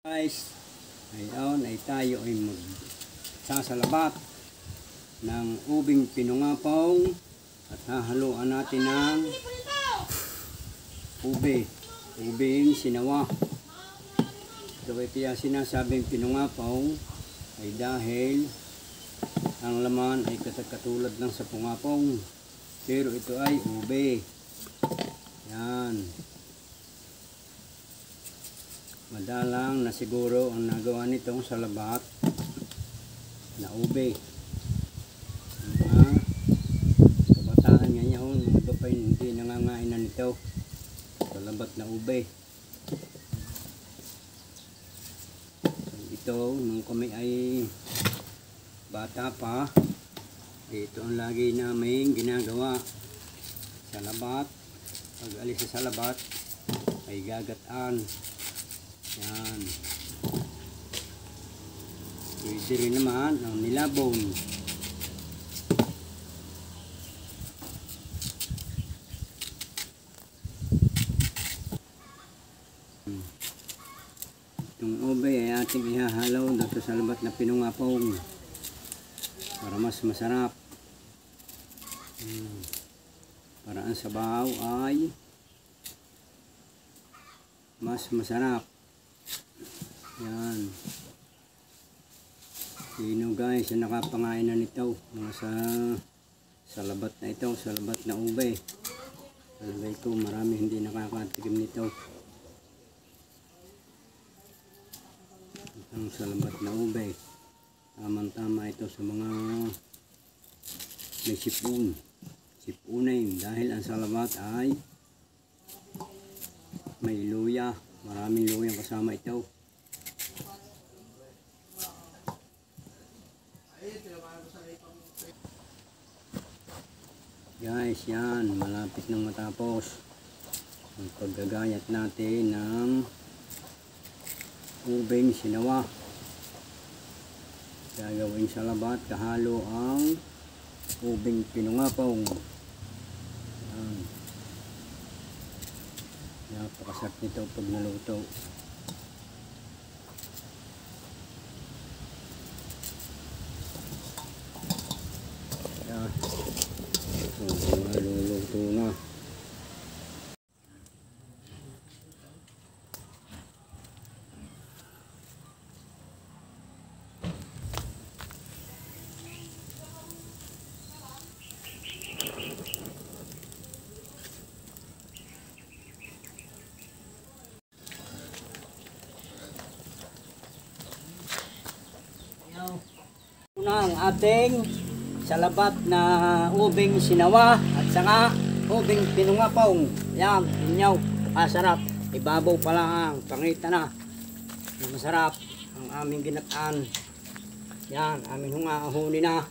Guys, ngayon ay tayo ay magsasalabat ng ubing pinungapong at hahaluan natin ng ubing sinawa. Ito ay kaya sinasabing pinungapong ay dahil ang laman ay katulad ng sa pungapong, pero ito ay ube. Yan. Madalang na siguro ang nagawa nitong salabat na ube. Mga kabataan ngayon, mga iba pa hindi nangangain na nito. Salabat na ube. Ito, nung kami ay bata pa, ito ang lagi namin ginagawa. Salabat. Pag alis sa salabat, ay gagataan. Yan. Pwede rin naman ang nilabon. Itong ube ay ating ihahalaw dito sa salabat na pinungapong para mas masarap. Para ang sabaw ay mas masarap. Yan. Sino guys ang nakapangain na nito? Mga sa salabat na ito, salabat na ube. Alagay ko, marami hindi nakakatikim nito. Ang salabat na ube. Tamang-tama ito sa mga may sipon. Sipunin. Dahil ang salabat ay may luya. Maraming luya kasama ito. Guys, yan, malapit nang matapos ang paggagayat natin ng ubing sinawa. Gagawin salabat, kahalo ang ubing pinungapong. Yan. Napakasarap nito pag naluto. Yan. Maluluto na. Una ang ating salabat na ubing sinawa at saka ubing pinungapong. Yan, inyaw, kasarap. Ibabaw pa lang ang pangita na. Masarap ang aming ginataan. Yan, aming hungahuni na.